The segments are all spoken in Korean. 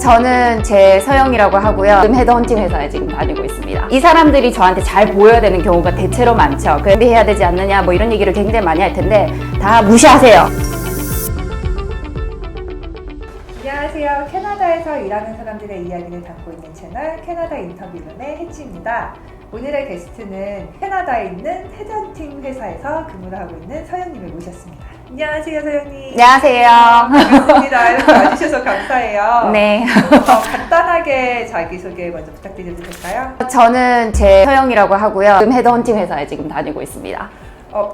저는 제서영이라고 하고요. 지금 헤드헌팅 회사에 지금 다니고 있습니다. 이 사람들이 저한테 잘 보여야 되는 경우가 대체로 많죠. 준비해야 되지 않느냐 뭐 이런 얘기를 굉장히 많이 할 텐데 다 무시하세요. 안녕하세요. 캐나다에서 일하는 사람들의 이야기를 담고 있는 채널 캐나다 인터뷰룸의 해치입니다. 오늘의 게스트는 캐나다에 있는 헤드헌팅 회사에서 근무를 하고 있는 서영님을 모셨습니다. 안녕하세요, 서영님. 안녕하세요. 반갑습니다. 이렇게 와주셔서 감사해요. 네. 간단하게 자기소개 먼저 부탁드려도 될까요? 저는 제서영이라고 하고요. 지금 헤드헌팅 회사에 지금 다니고 있습니다.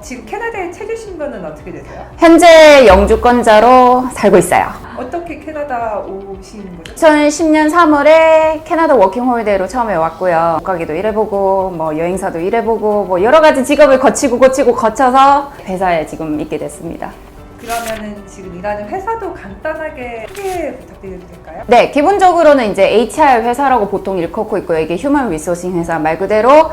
지금 캐나다에 체류신 분은 어떻게 되세요? 현재 영주권자로 살고 있어요. 어떻게 캐나다 오신 거죠? 2010년 3월에 캐나다 워킹홀리데이로 처음에 왔고요. 국가기도 일해보고 뭐 여행사도 일해보고 뭐 여러 가지 직업을 거쳐서 회사에 지금 있게 됐습니다. 그러면은 지금 일하는 회사도 간단하게 소개 부탁드려도 될까요? 네, 기본적으로는 이제 HR 회사라고 보통 일컫고 있고요. 이게 휴먼 리소싱 회사 말 그대로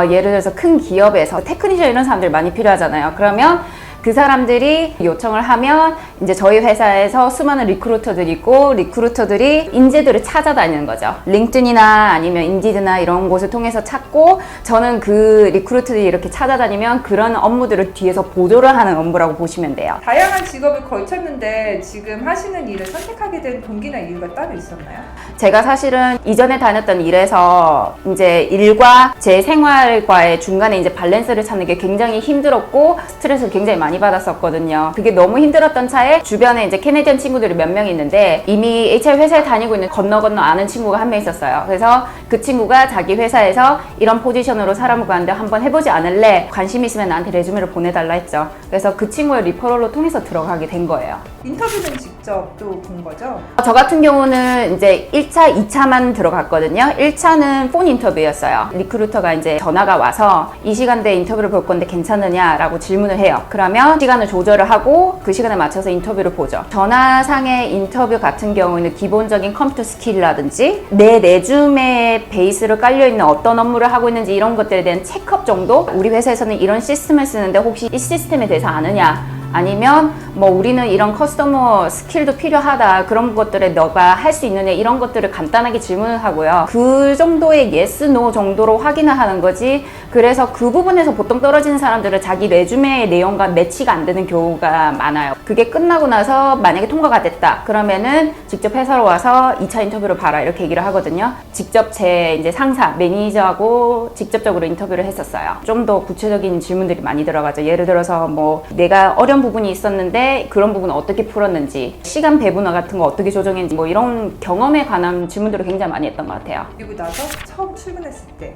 예를 들어서 큰 기업에서 테크니션 이런 사람들 많이 필요하잖아요. 그러면 그 사람들이 요청을 하면 이제 저희 회사에서 수많은 리크루터들이 있고 리크루터들이 인재들을 찾아다니는 거죠. 링크드인이나 아니면 인디드나 이런 곳을 통해서 찾고 저는 그 리크루터들이 이렇게 찾아다니면 그런 업무들을 뒤에서 보조를 하는 업무라고 보시면 돼요. 다양한 직업을 걸쳤는데 지금 하시는 일을 선택하게 된 동기나 이유가 따로 있었나요? 제가 사실은 이전에 다녔던 일에서 이제 일과 제 생활과의 중간에 이제 밸런스를 찾는 게 굉장히 힘들었고 스트레스를 굉장히 많이 받았었거든요. 그게 너무 힘들었던 차에 주변에 이제 캐네디언 친구들이 몇 명 있는데 이미 HR 회사에 다니고 있는 건너 아는 친구가 한 명 있었어요. 그래서 그 친구가 자기 회사에서 이런 포지션으로 사람을 구하는데 한번 해보지 않을래? 관심 있으면 나한테 레주메를 보내달라 했죠. 그래서 그 친구의 리퍼럴로 통해서 들어가게 된 거예요. 인터뷰는 직접 또 본 거죠? 저 같은 경우는 이제 1차, 2차만 들어갔거든요. 1차는 폰 인터뷰였어요. 리크루터가 이제 전화가 와서 이 시간대에 인터뷰를 볼 건데 괜찮느냐라고 질문을 해요. 그러면 시간을 조절을 하고 그 시간에 맞춰서 인터뷰를 보죠. 전화상의 인터뷰 같은 경우는 기본적인 컴퓨터 스킬이라든지 내 레주메 베이스로 깔려있는 어떤 업무를 하고 있는지 이런 것들에 대한 체크업 정도? 우리 회사에서는 이런 시스템을 쓰는데 혹시 이 시스템에 대해서 아느냐? 아니면 뭐 우리는 이런 커스터머 스킬도 필요하다 그런 것들에 너가 할 수 있느냐 이런 것들을 간단하게 질문을 하고요. 그 정도의 yes, no 정도로 확인을 하는 거지. 그래서 그 부분에서 보통 떨어지는 사람들은 자기 레주메의 내용과 매치가 안 되는 경우가 많아요. 그게 끝나고 나서 만약에 통과가 됐다 그러면은 직접 회사로 와서 2차 인터뷰를 봐라 이렇게 얘기를 하거든요. 직접 제 이제 상사 매니저하고 직접적으로 인터뷰를 했었어요. 좀 더 구체적인 질문들이 많이 들어가죠. 예를 들어서 뭐 내가 어려운 부분이 있었는데 그런 부분을 어떻게 풀었는지 시간 배분화 같은 거 어떻게 조정했는지 뭐 이런 경험에 관한 질문들을 굉장히 많이 했던 것 같아요. 그리고 나서 처음 출근했을 때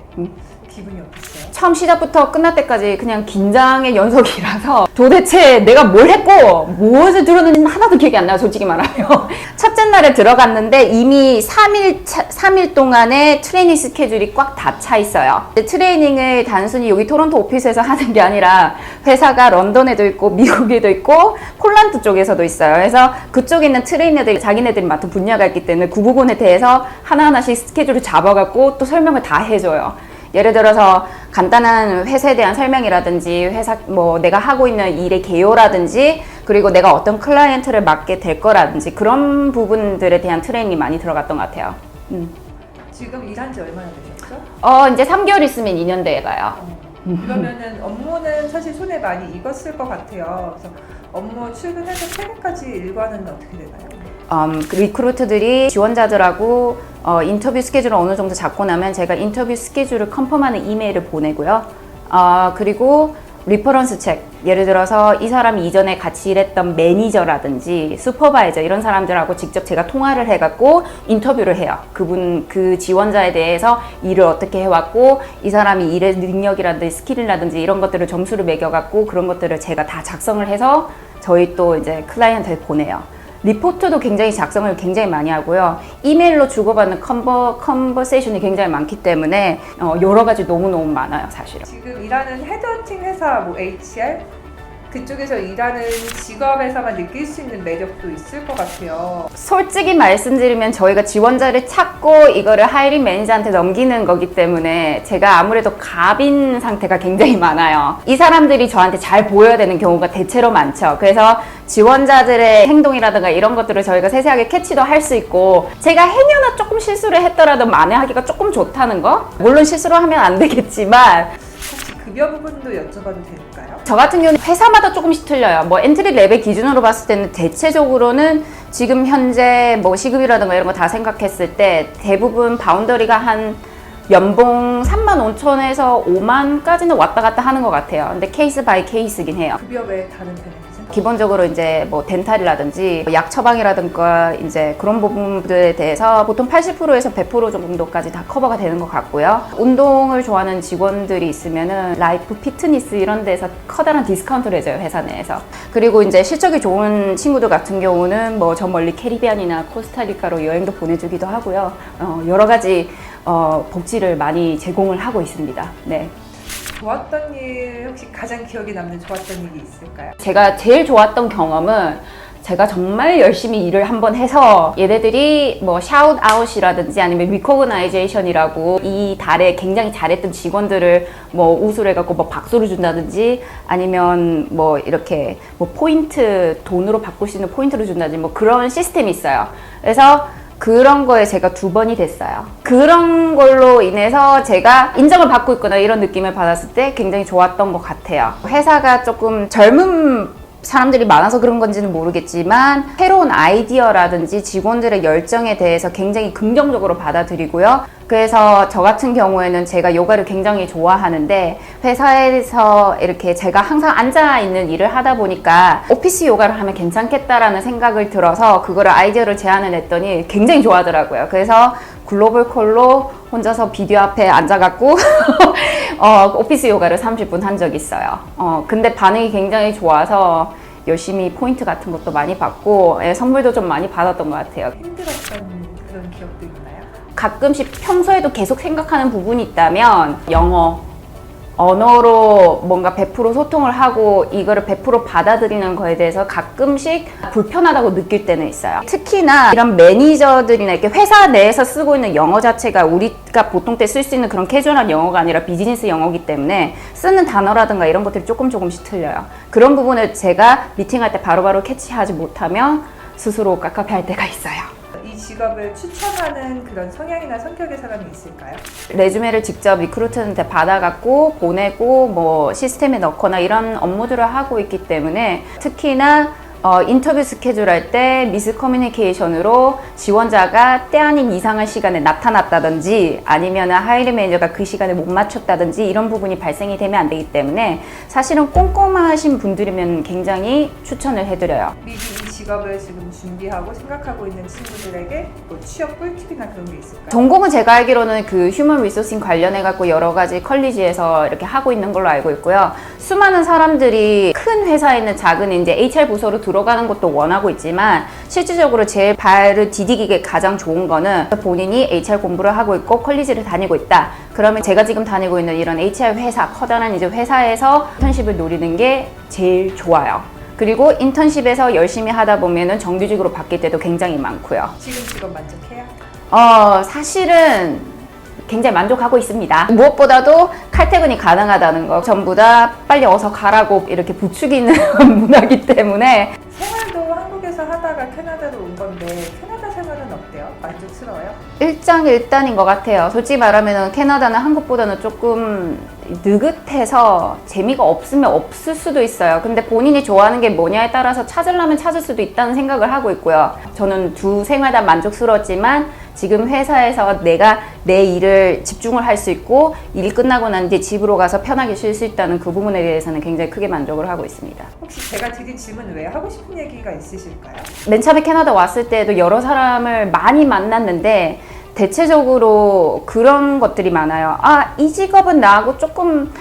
기분이 어땠어요? 처음 시작부터 끝날 때까지 그냥 긴장의 연속이라서 도대체 내가 뭘 했고 무엇을 들었는지는 하나도 기억이 안 나요. 솔직히 말하면 첫째 날에 들어갔는데 이미 3일 동안의 트레이닝 스케줄이 꽉 다 차 있어요. 트레이닝을 단순히 여기 토론토 오피스에서 하는 게 아니라 회사가 런던에도 있고 미국에도 있고 폴란드 쪽에서도 있어요. 그래서 그쪽에 있는 트레이너들이 자기네들이 맡은 분야가 있기 때문에 그 부분에 대해서 하나하나씩 스케줄을 잡아갖고 또 설명을 다 해줘요. 예를 들어서 간단한 회사에 대한 설명이라든지 회사 뭐 내가 하고 있는 일의 개요라든지 그리고 내가 어떤 클라이언트를 맡게 될 거라든지 그런 부분들에 대한 트레이닝이 많이 들어갔던 것 같아요. 지금 일한 지 얼마나 되셨죠? 이제 3개월 있으면 2년 돼 가요. 그러면은 업무는 사실 손에 많이 익었을 것 같아요. 그래서 업무 출근해서 퇴근까지 일과는 어떻게 되나요? 리크루터들이 지원자들하고 인터뷰 스케줄을 어느 정도 잡고 나면 제가 인터뷰 스케줄을 컨펌하는 이메일을 보내고요. 그리고 리퍼런스 책, 예를 들어서 이 사람이 이전에 같이 일했던 매니저라든지 슈퍼바이저 이런 사람들하고 직접 제가 통화를 해갖고 인터뷰를 해요. 그 지원자에 대해서 일을 어떻게 해왔고 이 사람이 일의 능력이라든지 스킬이라든지 이런 것들을 점수를 매겨갖고 그런 것들을 제가 다 작성을 해서 저희 또 이제 클라이언트에 보내요. 리포트도 굉장히 작성을 굉장히 많이 하고요. 이메일로 주고받는 컨버세이션이 굉장히 많기 때문에 여러 가지 너무너무 많아요, 사실은. 지금 일하는 헤드헌팅 회사 뭐 HR 그쪽에서 일하는 직업에서만 느낄 수 있는 매력도 있을 것 같아요. 솔직히 말씀드리면 저희가 지원자를 찾고 이거를 하이링 매니저한테 넘기는 거기 때문에 제가 아무래도 갑인 상태가 굉장히 많아요. 이 사람들이 저한테 잘 보여야 되는 경우가 대체로 많죠. 그래서 지원자들의 행동이라든가 이런 것들을 저희가 세세하게 캐치도 할 수 있고, 제가 행여나 조금 실수를 했더라도 만회하기가 조금 좋다는 거? 물론 실수를 하면 안 되겠지만, 혹시 급여 부분도 여쭤봐도 될까요? 저 같은 경우는 회사마다 조금씩 틀려요. 뭐 엔트리 레벨 기준으로 봤을 때는 대체적으로는 지금 현재 뭐 시급이라든가 이런 거 다 생각했을 때 대부분 바운더리가 한 연봉 35,000에서 5만까지는 왔다 갔다 하는 것 같아요. 근데 케이스 바이 케이스긴 해요. 급여 외에 다른 베네핏은? 기본적으로 이제 뭐 덴탈이라든지 약 처방이라든가 이제 그런 부분들에 대해서 보통 80%에서 100% 정도까지 다 커버가 되는 것 같고요. 운동을 좋아하는 직원들이 있으면은 라이프 피트니스 이런 데서 커다란 디스카운트를 해줘요, 회사 내에서. 그리고 이제 실적이 좋은 친구들 같은 경우는 뭐 저 멀리 캐리비안이나 코스타리카로 여행도 보내주기도 하고요. 여러 가지 복지를 많이 제공을 하고 있습니다. 네. 좋았던 일, 혹시 가장 기억에 남는 좋았던 일이 있을까요? 제가 제일 좋았던 경험은 제가 정말 열심히 일을 한번 해서 얘네들이 뭐 샤웃 아웃이라든지 아니면 리코그나이제이션이라고 이 달에 굉장히 잘했던 직원들을 뭐 우수를 해갖고 뭐 박수를 준다든지 아니면 뭐 이렇게 뭐 포인트 돈으로 바꿀 수 있는 포인트를 준다든지 뭐 그런 시스템이 있어요. 그래서 그런 거에 제가 2번이 됐어요. 그런 걸로 인해서 제가 인정을 받고 있구나 이런 느낌을 받았을 때 굉장히 좋았던 것 같아요. 회사가 조금 젊은 사람들이 많아서 그런 건지는 모르겠지만 새로운 아이디어라든지 직원들의 열정에 대해서 굉장히 긍정적으로 받아들이고요. 그래서 저 같은 경우에는 제가 요가를 굉장히 좋아하는데 회사에서 이렇게 제가 항상 앉아있는 일을 하다 보니까 오피스 요가를 하면 괜찮겠다라는 생각을 들어서 그거를 아이디어를 제안을 했더니 굉장히 좋아하더라고요. 그래서 글로벌 콜로 혼자서 비디오 앞에 앉아갖고 오피스 요가를 30분 한 적이 있어요. 근데 반응이 굉장히 좋아서 열심히 포인트 같은 것도 많이 받고 선물도 좀 많이 받았던 것 같아요. 힘들었던 그런 기억도 있나요? 가끔씩 평소에도 계속 생각하는 부분이 있다면 언어로 뭔가 100% 소통을 하고 이거를 100% 받아들이는 거에 대해서 가끔씩 불편하다고 느낄 때는 있어요. 특히나 이런 매니저들이나 이렇게 회사 내에서 쓰고 있는 영어 자체가 우리가 보통 때 쓸 수 있는 그런 캐주얼한 영어가 아니라 비즈니스 영어이기 때문에 쓰는 단어라든가 이런 것들이 조금씩 틀려요. 그런 부분을 제가 미팅할 때 바로바로 캐치하지 못하면 스스로 깝깝해할 때가 있어요. 이 직업을 추천하는 그런 성향이나 성격의 사람이 있을까요? 레주메를 직접 리크루트한테 받아갖고 보내고 뭐 시스템에 넣거나 이런 업무들을 하고 있기 때문에 특히나 인터뷰 스케줄 할 때 미스 커뮤니케이션으로 지원자가 때 아닌 이상한 시간에 나타났다든지 아니면 하이링 매니저가 그 시간에 못 맞췄다든지 이런 부분이 발생이 되면 안 되기 때문에 사실은 꼼꼼하신 분들이면 굉장히 추천을 해드려요. 미리 이 직업을 지금 준비하고 생각하고 있는 친구들에게 뭐 취업 꿀팁이나 그런 게 있을까요? 전공은 제가 알기로는 그 휴먼 리소싱 관련해갖고 여러 가지 컬리지에서 이렇게 하고 있는 걸로 알고 있고요. 수많은 사람들이 큰 회사에 있는 작은 이제 HR 부서로 들어가는 것도 원하고 있지만 실질적으로 제일 발을 디디기게 가장 좋은 거는 본인이 HR 공부를 하고 있고 컬리지를 다니고 있다. 그러면 제가 지금 다니고 있는 이런 HR 회사, 커다란 이제 회사에서 인턴십을 노리는 게 제일 좋아요. 그리고 인턴십에서 열심히 하다 보면은 정규직으로 바뀔 때도 굉장히 많고요. 지금 직업 만족해요? 사실은 굉장히 만족하고 있습니다. 무엇보다도 칼퇴근이 가능하다는 거, 전부 다 빨리 어서 가라고 이렇게 부추기는 문화이기 때문에. 생활도 한국에서 하다가 캐나다로 온 건데 캐나다 생활은 어때요? 만족스러워요? 일장일단인 것 같아요. 솔직히 말하면 캐나다는 한국보다는 조금 느긋해서 재미가 없으면 없을 수도 있어요. 근데 본인이 좋아하는 게 뭐냐에 따라서 찾으려면 찾을 수도 있다는 생각을 하고 있고요. 저는 두 생활 다 만족스러웠지만 지금 회사에서 내가 내 일을 집중을 할 수 있고 일 끝나고 난 뒤에 집으로 가서 편하게 쉴 수 있다는 그 부분에 대해서는 굉장히 크게 만족을 하고 있습니다. 혹시 제가 드린 질문 외에 하고 싶은 얘기가 있으실까요? 맨 처음에 캐나다 왔을 때도 여러 사람을 많이 만났는데 대체적으로 그런 것들이 많아요. 이 직업은 나하고 조금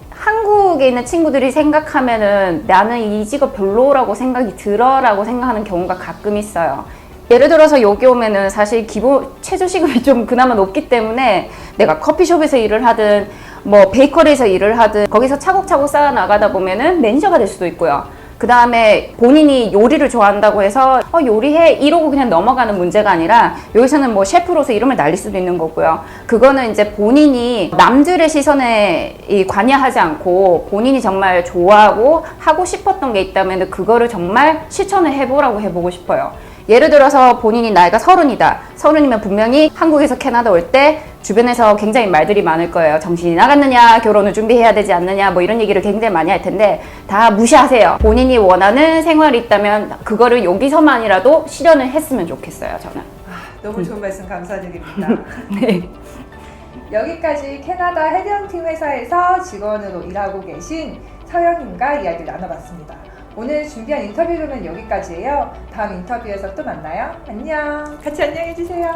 한국에 있는 친구들이 생각하면은 나는 이 직업 별로라고 생각이 들어라고 생각하는 경우가 가끔 있어요. 예를 들어서 여기 오면은 사실 기본 최저시급이 좀 그나마 높기 때문에 내가 커피숍에서 일을 하든 뭐 베이커리에서 일을 하든 거기서 차곡차곡 쌓아 나가다 보면은 매니저가 될 수도 있고요. 그 다음에 본인이 요리를 좋아한다고 해서 요리해 이러고 그냥 넘어가는 문제가 아니라 여기서는 뭐 셰프로서 이름을 날릴 수도 있는 거고요. 그거는 이제 본인이 남들의 시선에 관여하지 않고 본인이 정말 좋아하고 하고 싶었던 게 있다면 그거를 정말 실천을 해보고 싶어요. 예를 들어서 본인이 나이가 30이다. 30이면 분명히 한국에서 캐나다 올 때 주변에서 굉장히 말들이 많을 거예요. 정신이 나갔느냐, 결혼을 준비해야 되지 않느냐, 뭐 이런 얘기를 굉장히 많이 할 텐데 다 무시하세요. 본인이 원하는 생활이 있다면 그거를 여기서만이라도 실현을 했으면 좋겠어요, 저는. 너무 좋은 말씀 감사드립니다. 네. 여기까지 캐나다 헤드헌팅 회사에서 직원으로 일하고 계신 서영님과 이야기를 나눠봤습니다. 오늘 준비한 인터뷰는 여기까지예요. 다음 인터뷰에서 또 만나요. 안녕. 같이 안녕해주세요.